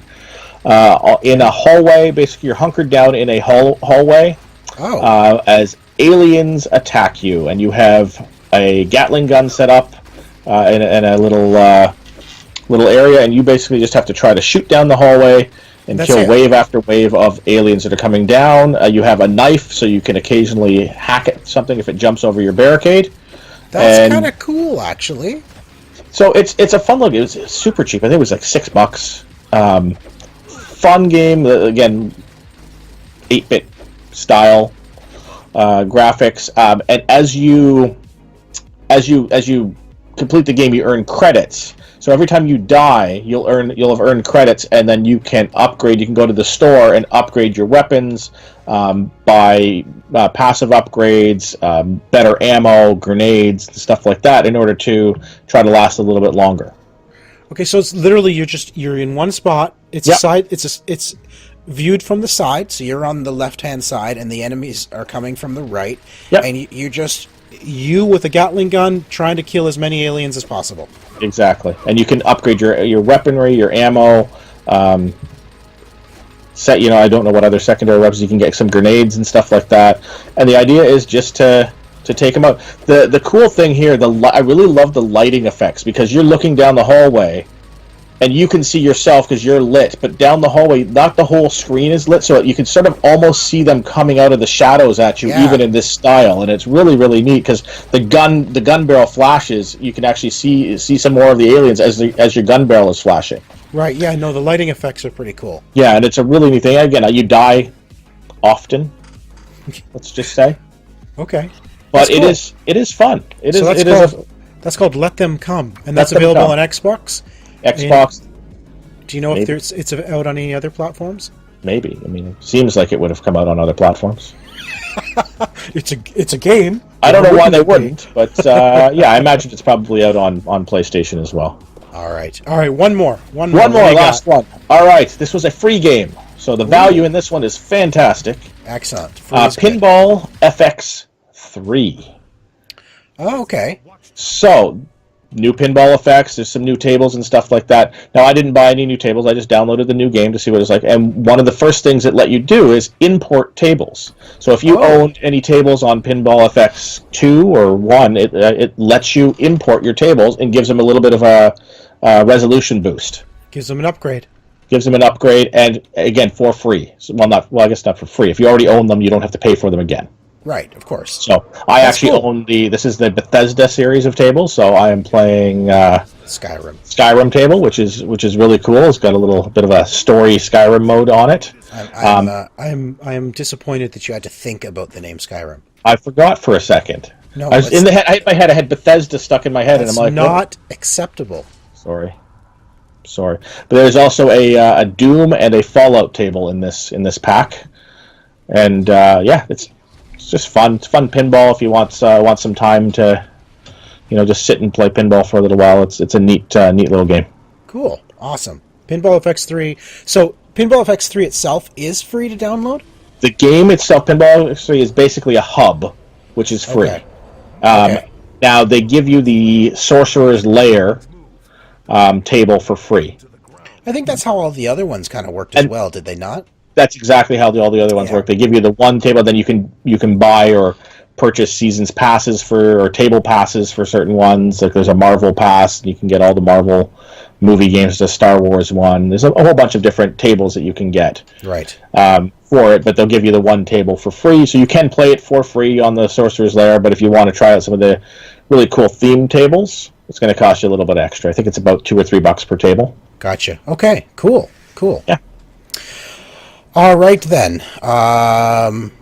In a hallway, basically you're hunkered down in a hallway. Oh. As aliens attack you, and you have a Gatling gun set up in a little area, and you basically just have to try to shoot down the hallway and kill wave after wave of aliens that are coming down. You have a knife, so you can occasionally hack at something if it jumps over your barricade. That's kind of cool, actually. So it's a fun look. It was super cheap. I think it was like $6. Fun game. Again, 8-bit style. Graphics, and as you complete the game, you earn credits. So every time you die, you'll have earned credits, and then you can upgrade. You can go to the store and upgrade your weapons, buy passive upgrades, better ammo, grenades, stuff like that, in order to try to last a little bit longer. Okay, so it's literally you're in one spot. It's a side. It's viewed from the side, so you're on the left-hand side, and the enemies are coming from the right. Yep. And you with a Gatling gun trying to kill as many aliens as possible. Exactly, and you can upgrade your weaponry, your ammo. Set, I don't know what other secondary weapons you can get, some grenades and stuff like that. And the idea is just to take them out. The cool thing here, I really love the lighting effects, because you're looking down the hallway and you can see yourself because you're lit, but down the hallway, not the whole screen is lit, so you can sort of almost see them coming out of the shadows at you, even in this style. And it's really, really neat, because the gun barrel flashes. You can actually see some more of the aliens as your gun barrel is flashing. Right, yeah, no, the lighting effects are pretty cool. Yeah, and it's a really neat thing. Again, you die often, let's just say. Okay. But it is fun. That's called Let Them Come, and that's available on Xbox. Xbox. And do you know if it's out on any other platforms? Maybe. I mean, it seems like it would have come out on other platforms. It's a game. I don't know why they wouldn't, but yeah, I imagine it's probably out on PlayStation as well. All right, one more, last one. All right, this was a free game, so the value in this one is fantastic. Excellent. Pinball FX3. Oh, okay. So, new pinball effects, there's some new tables and stuff like that. Now, I didn't buy any new tables, I just downloaded the new game to see what it's like, and one of the first things it let you do is import tables. So if you owned any tables on Pinball FX2 or 1, it lets you import your tables and gives them a little bit of a resolution boost. Gives them an upgrade. And again, for free. I guess not for free. If you already own them, you don't have to pay for them again. Right, of course. So I actually own this is the Bethesda series of tables, so I am playing Skyrim table, which is really cool. It's got a little bit of a story Skyrim mode on it. I am disappointed that you had to think about the name Skyrim. I forgot for a second. No, I was in the head. I hit my head. I had Bethesda stuck in my head, and I'm like, not acceptable. Sorry. But there's also a Doom and a Fallout table in this pack, and it's just fun. It's fun pinball if you want some time to, just sit and play pinball for a little while. It's a neat little game. Cool, awesome. Pinball FX3. So Pinball FX3 itself is free to download? The game itself, Pinball FX3, is basically a hub, which is free. Okay. Now they give you the Sorcerer's Lair table for free. I think that's how all the other ones kind of worked as well, did they not? That's exactly how all the other ones work. They give you the one table, then you can buy or purchase seasons passes or table passes for certain ones. Like there's a Marvel pass, and you can get all the Marvel movie games. The Star Wars one. There's a whole bunch of different tables that you can get. Right. For it, but they'll give you the one table for free, so you can play it for free on the Sorcerer's Lair. But if you want to try out some of the really cool theme tables, it's going to cost you a little bit extra. I think it's about $2 or $3 per table. Gotcha. Okay. Cool. Yeah. All right, then. On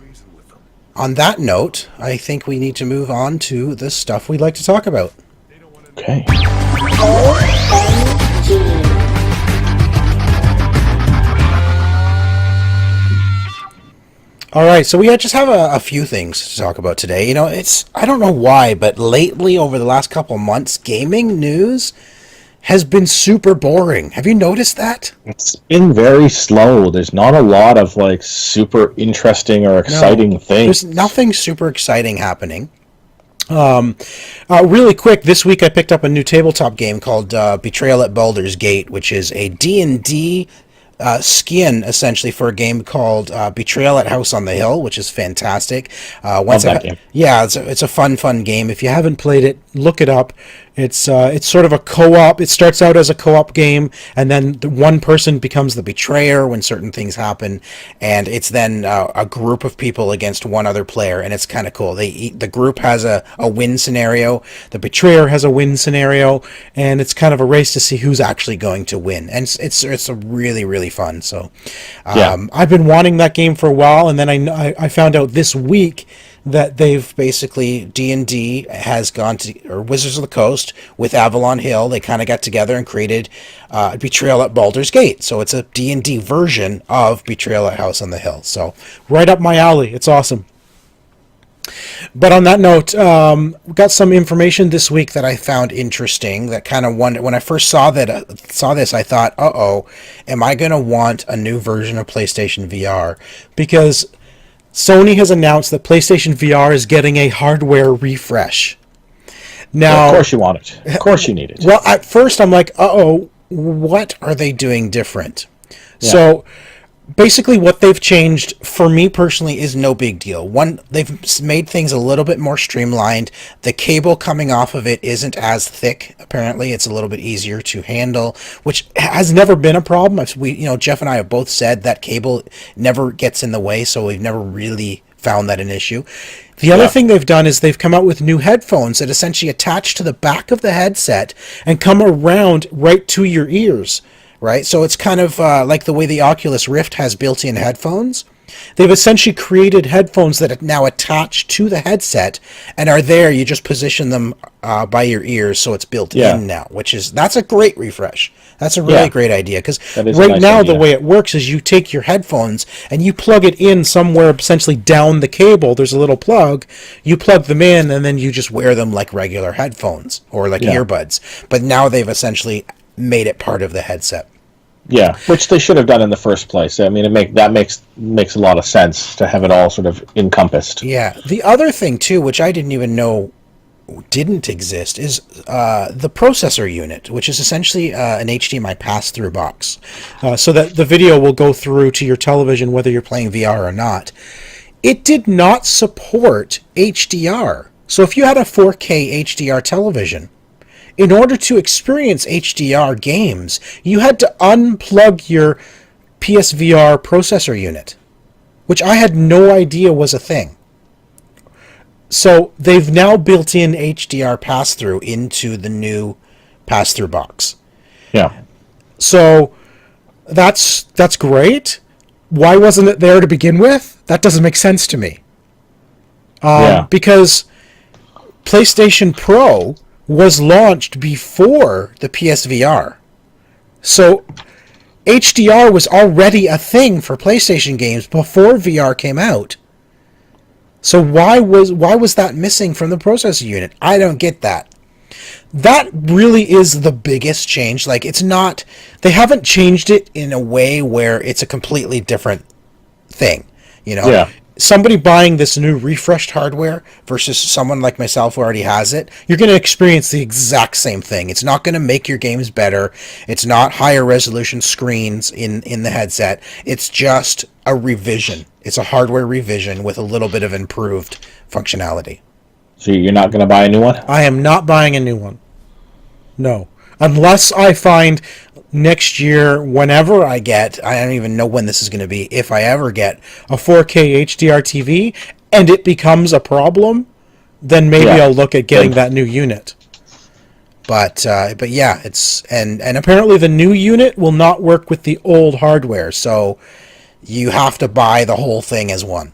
that note, I think we need to move on to the stuff we'd like to talk about. Okay. OMG. All right, so we just have a few things to talk about today. I don't know why, but lately, over the last couple months, gaming news has been super boring. Have you noticed that? It's been very slow. There's not a lot of super interesting or exciting things. There's nothing super exciting happening. Really quick, this week I picked up a new tabletop game called Betrayal at Baldur's Gate, which is a D&D skin essentially for a game called Betrayal at House on the Hill, which is fantastic. Love that game. Yeah, it's a fun game. If you haven't played it, look it up. It's sort of a co-op. It starts out as a co-op game, and then one person becomes the betrayer when certain things happen, and it's then a group of people against one other player, and it's kind of cool. The group has a win scenario, the betrayer has a win scenario, and it's kind of a race to see who's actually going to win, and it's a really fun. So I've been wanting that game for a while, and then I found out this week that they've basically, D&D has gone to, or Wizards of the Coast with Avalon Hill, they kind of got together and created Betrayal at Baldur's Gate. So it's a D&D version of Betrayal at House on the Hill. So right up my alley. It's awesome. But on that note, we got some information this week that I found interesting. That kind of when I first saw this, I thought, "Uh-oh, am I going to want a new version of PlayStation VR?" Because Sony has announced that PlayStation VR is getting a hardware refresh. Now, well, of course you want it. Of course you need it. Well, at first I'm like, "Uh-oh, what are they doing different?" Yeah. So basically what they've changed for me personally is no big deal. One, they've made things a little bit more streamlined. The cable coming off of it isn't as thick. Apparently it's a little bit easier to handle, which has never been a problem. Jeff and I have both said that cable never gets in the way, so we've never really found that an issue. The other thing they've done is they've come out with new headphones that essentially attach to the back of the headset and come around right to your ears. Right, so it's kind of like the way the Oculus Rift has built-in headphones. They've essentially created headphones that now attach to the headset and are there. You just position them by your ears, so it's built in now. That's a great refresh. That's a really great idea, because right now the way it works is you take your headphones and you plug it in somewhere essentially down the cable. There's a little plug. You plug them in and then you just wear them like regular headphones or like earbuds. But now they've essentially made it part of the headset. Yeah, which they should have done in the first place. I mean, that makes a lot of sense to have it all sort of encompassed. Yeah. The other thing too, which I didn't even know didn't exist, is the processor unit, which is essentially an HDMI pass-through box, so that the video will go through to your television whether you're playing VR or not. It did not support HDR. So if you had a 4K HDR television, in order to experience HDR games, you had to unplug your PSVR processor unit, which I had no idea was a thing. So they've now built in HDR pass-through into the new pass-through box. Yeah. So that's great. Why wasn't it there to begin with? That doesn't make sense to me. Because PlayStation Pro was launched before the PSVR. So HDR was already a thing for PlayStation games before VR came out. So why was that missing from the processor unit? I don't get that. That really is the biggest change. Like, it's not, they haven't changed it in a way where it's a completely different thing, Yeah. Somebody buying this new refreshed hardware versus someone like myself who already has it, you're going to experience the exact same thing. It's not going to make your games better. It's not higher resolution screens in the headset. It's just a revision. It's a hardware revision with a little bit of improved functionality. So you're not going to buy a new one? I am not buying a new one. No. Unless I find next year, whenever I don't even know when this is going to be, if I ever get a 4K HDR TV and it becomes a problem, then maybe I'll look at getting that new unit. But yeah, and apparently the new unit will not work with the old hardware, so you have to buy the whole thing as one.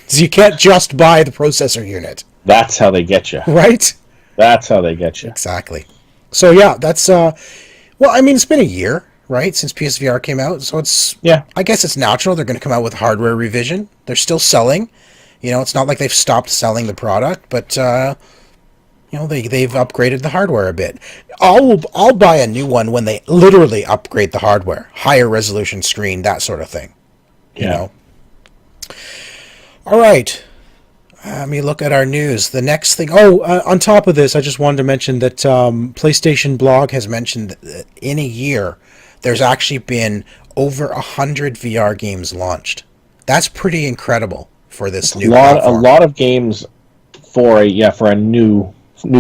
So you can't just buy the processor unit. That's how they get you. Right? That's how they get you. Exactly. So yeah, that's well, I mean, it's been a year, right, since PSVR came out, so I guess it's natural they're going to come out with hardware revision. They're still selling. It's not like they've stopped selling the product, but they've upgraded the hardware a bit. I'll buy a new one when they literally upgrade the hardware, higher resolution screen, that sort of thing. You know. All right. Let me look at our news. The next thing... on top of this, I just wanted to mention that PlayStation Blog has mentioned that in a year, there's actually been over 100 VR games launched. That's pretty incredible for this new platform. A lot of games for a new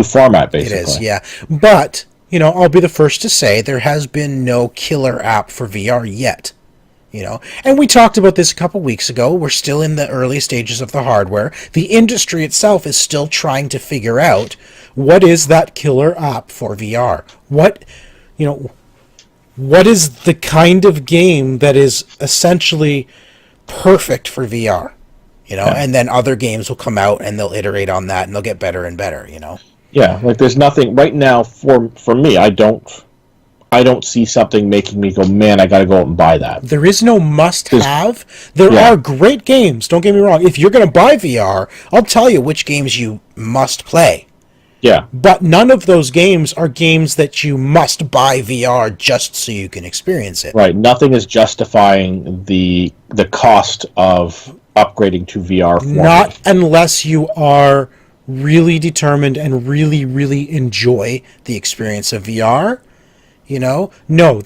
format, basically. It is, yeah. But, I'll be the first to say there has been no killer app for VR yet. And we talked about this a couple weeks ago. We're still in the early stages of the hardware. The industry itself is still trying to figure out what is that killer app for VR. What is the kind of game that is essentially perfect for VR? And then other games will come out and they'll iterate on that and they'll get better and better. Yeah, like there's nothing right now for me. I don't I don't see something making me go, man, I got to go out and buy that. There is no must-have. There Yeah. are great games, don't get me wrong. If you're going to buy VR, I'll tell you which games you must play. Yeah. But none of those games are games that you must buy VR just so you can experience it. Right. Nothing is justifying the cost of upgrading to VR for Not me. unless you are really determined and really, really enjoy the experience of VR. You know, no,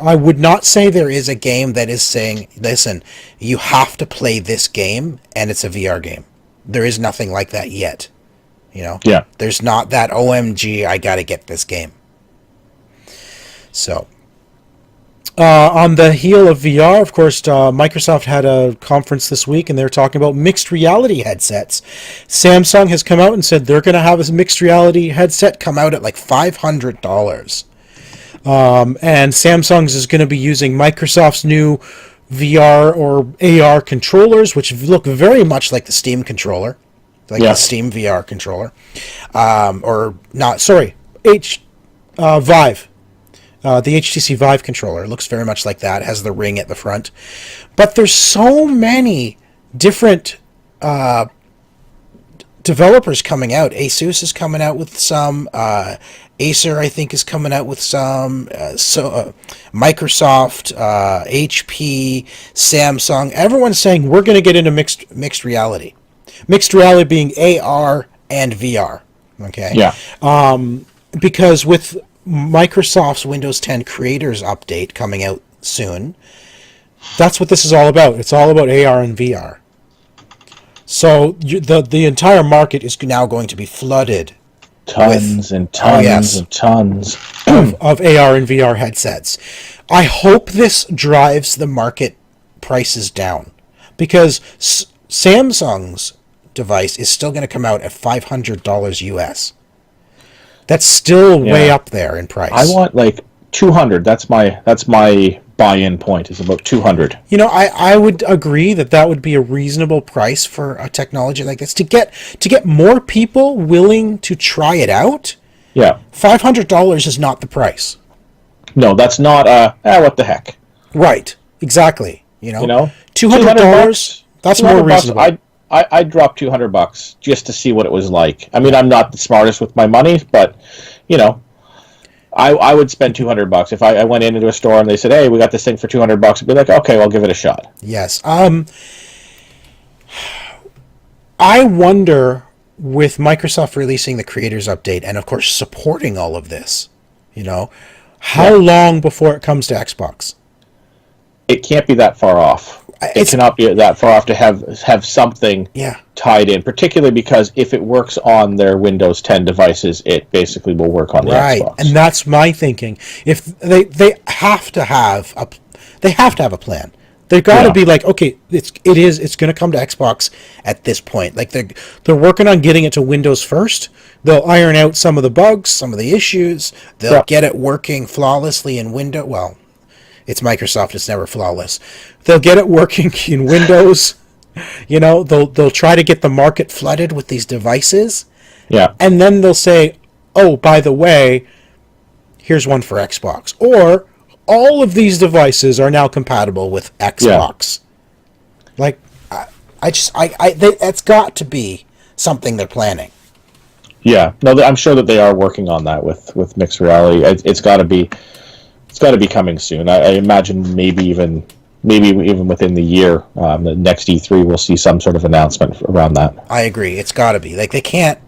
I would not say there is a game that is saying, listen, you have to play this game and it's a VR game. There is nothing like that yet. You know, Yeah. there's not that OMG, I got to get this game. So, on the heel of VR, of course, Microsoft had a conference this week and they're talking about mixed reality headsets. Samsung has come out and said they're going to have a mixed reality headset come out at like $500. And Samsung's is going to be using Microsoft's new VR or AR controllers, which look very much like the Steam controller, like the Steam VR controller, or not. Sorry, Vive. The HTC Vive controller looks very much like that. It has the ring at the front, but there's so many different developers coming out. Asus is coming out with some. Acer, I think, is coming out with some. Microsoft, HP, Samsung. Everyone's saying we're going to get into mixed reality. Mixed reality being AR and VR. Okay. Yeah. Because with Microsoft's Windows 10 Creators Update coming out soon, that's what this is all about. It's all about AR and VR. So the entire market is now going to be flooded Tons and tons and tons of AR and VR headsets. I hope this drives the market prices down, because Samsung's device is still going to come out at $500 US. That's still way up there in price. I want like 200. That's my buy-in point, is about 200. You know, I would agree that would be a reasonable price for a technology like this to get more people willing to try it out. Yeah. $500 is not the price. No, that's not what the heck. Right. Exactly. You know, $200. That's more reasonable. I'd drop $200 just to see what it was like. I mean, I'm not the smartest with my money, but you know, I would spend $200 if I went into a store and they said, "Hey, we got this thing for $200." I'd be like, "Okay, well, I'll give it a shot." Yes. I wonder, with Microsoft releasing the Creators Update and of course supporting all of this, you know, how long before it comes to Xbox? It can't be that far off. It cannot be that far off to have something tied in, particularly because if it works on their Windows 10 devices, it basically will work on the Xbox. And that's my thinking. If they have to have a plan. They've got to be like, okay, it's going to come to Xbox at this point. Like they're working on getting it to Windows first. They'll iron out some of the bugs, some of the issues. They'll get it working flawlessly in Windows. Well, it's Microsoft. It's never flawless. They'll get it working in Windows. You know, they'll try to get the market flooded with these devices. Yeah. And then they'll say, oh, by the way, here's one for Xbox. Or all of these devices are now compatible with Xbox. Yeah. Like, that's got to be something they're planning. Yeah. No, I'm sure that they are working on that with mixed reality. It's got to be coming soon. I imagine maybe even within the year, the next E3 we'll see some sort of announcement around that. I agree. It's got to be. Like they can't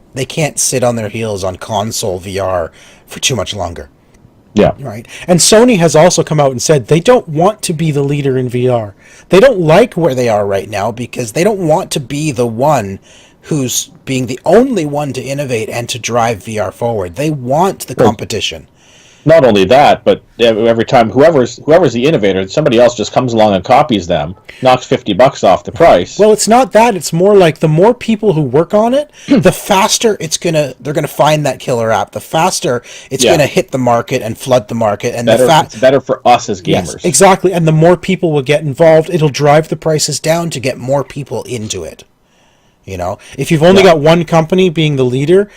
sit on their heels on console VR for too much longer. Yeah. Right. And Sony has also come out and said they don't want to be the leader in VR. They don't like where they are right now because they don't want to be the one who's being the only one to innovate and to drive VR forward. They want the competition. Not only that, but every time whoever's the innovator, somebody else just comes along and copies them, knocks $50 off the price. Well, it's not that. It's more like the more people who work on it, the faster they're gonna find that killer app. The faster it's gonna hit the market and flood the market, and it's better for us as gamers. Yes, exactly. And the more people will get involved, it'll drive the prices down to get more people into it. You know, if you've only got one company being the leader,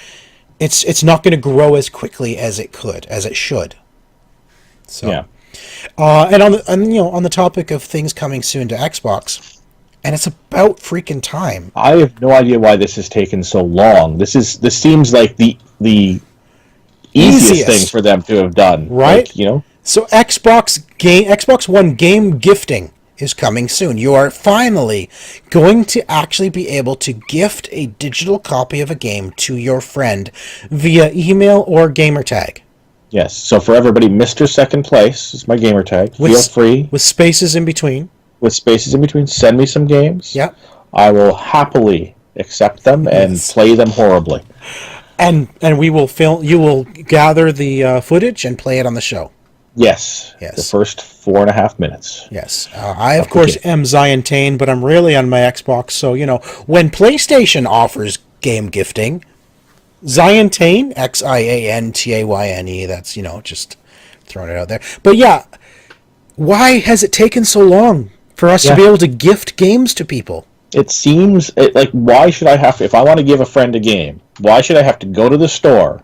it's not going to grow as quickly as it should. So, Yeah. And on the topic of things coming soon to Xbox, and it's about freaking time. I have no idea why this has taken so long. This seems like the easiest thing for them to have done, right? Like, So Xbox One game gifting is coming soon. You are finally going to actually be able to gift a digital copy of a game to your friend via email or gamertag. Yes. So for everybody, Mr. Second Place is my gamertag. Feel free. With spaces in between. With spaces in between. Send me some games. Yep. I will happily accept them and play them horribly. And we will film. You will gather the footage and play it on the show. Yes. The first 4.5 minutes. Yes. I, of course, am Zion Tane, but I'm really on my Xbox. So, when PlayStation offers game gifting, Zion Tane, XiantaYne, that's, just throwing it out there. But yeah, why has it taken so long for us to be able to gift games to people? It seems like, why should I have to, if I want to give a friend a game, why should I have to go to the store?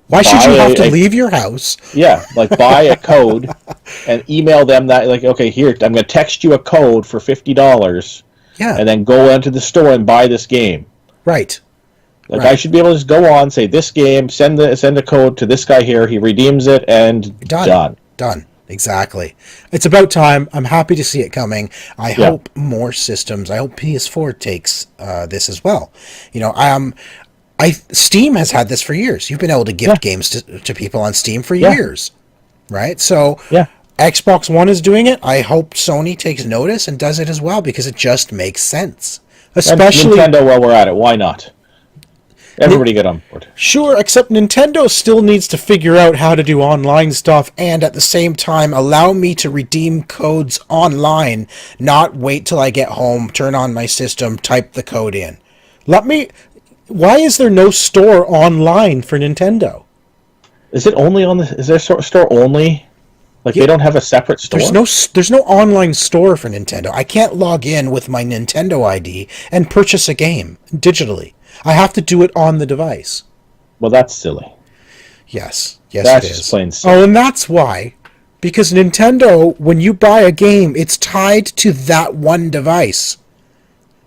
Why should you have to leave your house? Yeah, like buy a code and email them that, like, okay, here, I'm going to text you a code for $50. Yeah. And then go into the store and buy this game. Right. Like, I should be able to just go on, say this game, send a code to this guy here, he redeems it, and done. Exactly. It's about time. I'm happy to see it coming. I hope more systems. I hope PS4 takes this as well. Steam has had this for years. You've been able to gift games to people on Steam for years, right? So Xbox One is doing it. I hope Sony takes notice and does it as well, because it just makes sense. Especially and Nintendo, while we're at it, why not? Everybody get on board. Sure, except Nintendo still needs to figure out how to do online stuff and at the same time allow me to redeem codes online, not wait till I get home, turn on my system, type the code in. Why is there no store online for Nintendo? Is it only is there store only? Like, they don't have a separate store? There's no online store for Nintendo. I can't log in with my Nintendo ID and purchase a game digitally. I have to do it on the device. Well, that's silly. Yes, that's it is. Just plain silly. Oh, and that's why. Because Nintendo, when you buy a game, it's tied to that one device.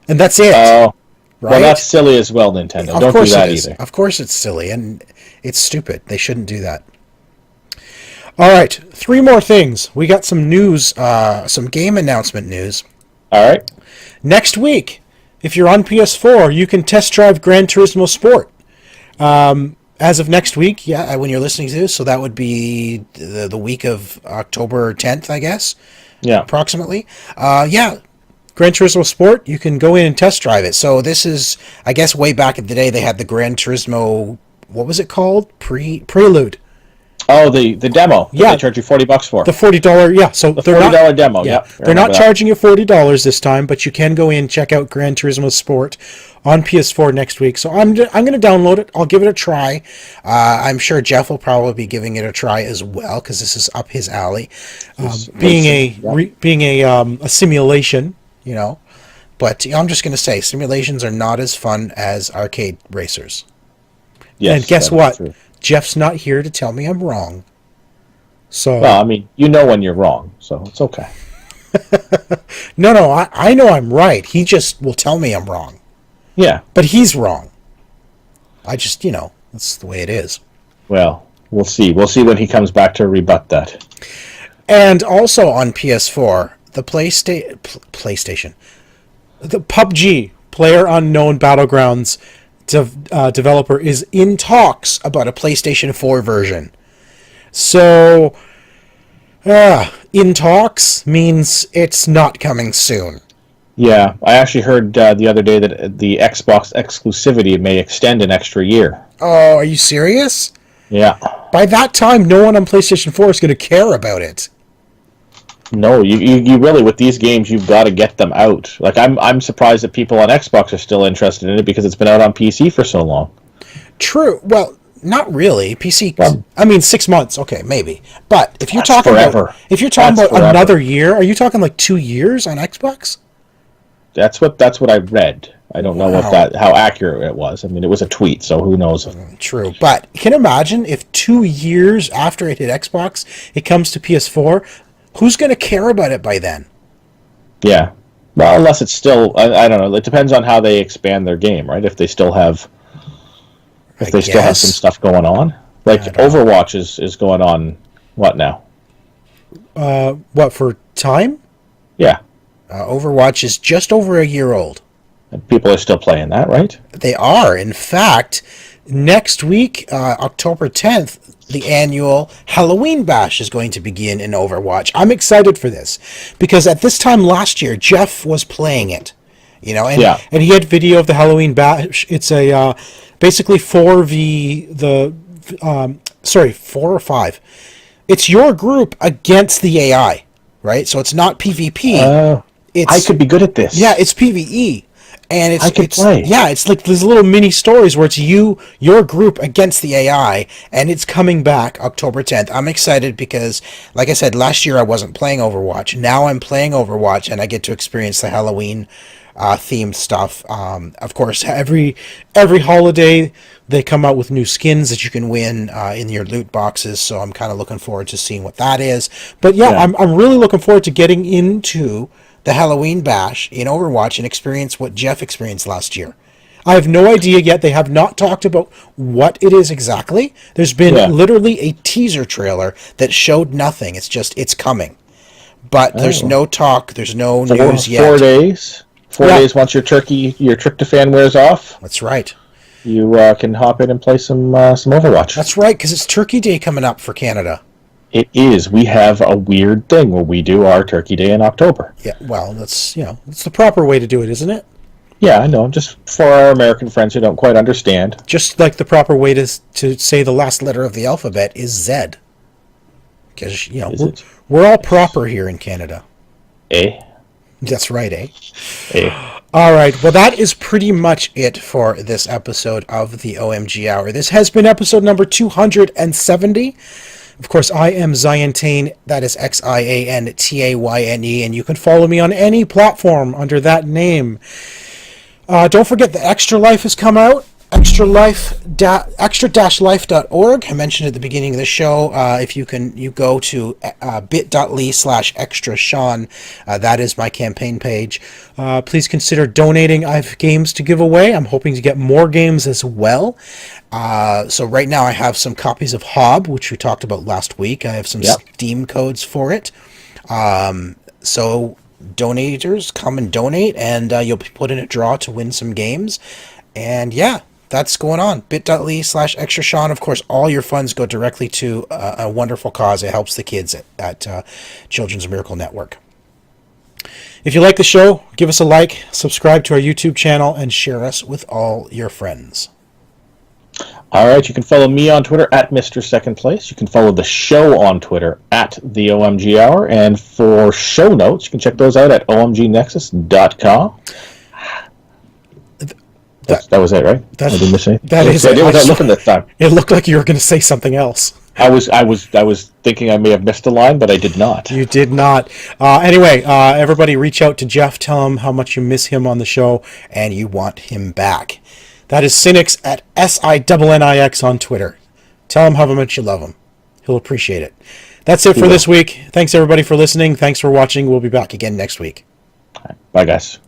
And that's it. Oh, right? Well, that's silly as well, Nintendo. Don't do that either. Of course it's silly, and it's stupid. They shouldn't do that. All right, 3 more things. We got some news, some game announcement news. All right. Next week, if you're on PS4, you can test drive Gran Turismo Sport. As of next week, when you're listening to this, so that would be the week of October 10th, I guess. Yeah. Approximately. Gran Turismo Sport, you can go in and test drive it. So this is, I guess, way back in the day, they had the Gran Turismo, what was it called? Prelude. Oh, the demo. Yeah. They charge you $40 for. The $40, so the $40 demo, They're not charging you $40 this time, but you can go in and check out Gran Turismo Sport on PS4 next week. So I'm going to download it. I'll give it a try. I'm sure Jeff will probably be giving it a try as well, because this is up his alley. Being a simulation, But I'm just going to say, simulations are not as fun as arcade racers. Yes, and guess what? True. Jeff's not here to tell me I'm wrong. So, well, I mean, when you're wrong, so it's okay. No, I know I'm right. He just will tell me I'm wrong. Yeah. But he's wrong. I just, that's the way it is. Well, we'll see. We'll see when he comes back to rebut that. And also on PS4, the PlayStation, the PUBG, PlayerUnknown Battlegrounds developer is in talks about a PlayStation 4 version. So, in talks means it's not coming soon. Yeah, I actually heard the other day that the Xbox exclusivity may extend an extra year. Oh, are you serious? Yeah. By that time, no one on PlayStation 4 is going to care about it. No, you really, with these games, you've got to get them out. Like, I'm surprised that people on Xbox are still interested in it, because it's been out on PC for so long. True. Well, not really. PC. Well, I mean, 6 months. Okay, maybe. But if you're talking forever. about another year, are you talking like 2 years on Xbox? That's what I read. I don't know how accurate it was. I mean, it was a tweet, so who knows? True, but can you imagine if 2 years after it hit Xbox, it comes to PS4? Who's going to care about it by then? Yeah. Well, unless it's still, I don't know. It depends on how they expand their game, right? If they still have, still have some stuff going on, like Overwatch is going on. What now? What for time? Yeah. Overwatch is just over a year old. And people are still playing that, right? They are. In fact, next week, October 10th, the annual Halloween bash is going to begin in Overwatch. I'm excited for this because at this time last year, Jeff was playing it, and he had video of the Halloween bash. It's a basically 4 or 5. It's your group against the AI, right? So it's not PvP. I could be good at this. Yeah, it's PvE. And I could play. Yeah, it's like these little mini stories where it's your group against the AI, and it's coming back October 10th. I'm excited because, like I said, last year I wasn't playing Overwatch. Now I'm playing Overwatch, and I get to experience the Halloween themed stuff. Of course, every holiday they come out with new skins that you can win in your loot boxes. So I'm kind of looking forward to seeing what that is. But yeah. I'm really looking forward to getting into the Halloween bash in Overwatch and experience what Jeff experienced last year. I have no idea yet. They have not talked about what it is exactly. There's been literally a teaser trailer that showed nothing. It's just, it's coming. But there's no talk. There's no news yet. 4 days. 4 days once your tryptophan wears off. That's right. You can hop in and play some Overwatch. That's right, because it's Turkey Day coming up for Canada. It is. We have a weird thing where we do our Turkey Day in October. Yeah, well, that's it's the proper way to do it, isn't it? Yeah, I know. Just for our American friends who don't quite understand. Just like the proper way to say the last letter of the alphabet is Z. Because, we're all proper here in Canada. That's right, All right, well, that is pretty much it for this episode of the OMG Hour. This has been episode number 270. Of course, I am Ziantane, that is Xiantayne, and you can follow me on any platform under that name. Don't forget that Extra Life has come out, extra-life.org. I mentioned at the beginning of the show, if you go to bit.ly/extra-Sean, that is my campaign page. Please consider donating. I have games to give away. I'm hoping to get more games as well. So right now I have some copies of Hob, which we talked about last week. I have some Steam codes for it. So donators, come and donate, and you'll be put in a draw to win some games. And yeah, that's going on. bit.ly/extra-Sean. Of course, all your funds go directly to a wonderful cause. It helps the kids at Children's Miracle Network. If you like the show, give us a like, subscribe to our YouTube channel, and share us with all your friends. All right, you can follow me on Twitter at Mr. Second Place. You can follow the show on Twitter at the OMG Hour. And for show notes, you can check those out at omgnexus.com. That was it, right? I didn't miss anything. That is it. I was looking this time. It looked like you were going to say something else. I was thinking I may have missed a line, but I did not. You did not. Anyway, everybody reach out to Jeff. Tell him how much you miss him on the show and you want him back. That is Sinix at SINNIX on Twitter. Tell him how much you love him. He'll appreciate it. That's it for this week. Thanks, everybody, for listening. Thanks for watching. We'll be back again next week. All right. Bye, guys.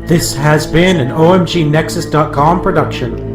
This has been an OMGNexus.com production.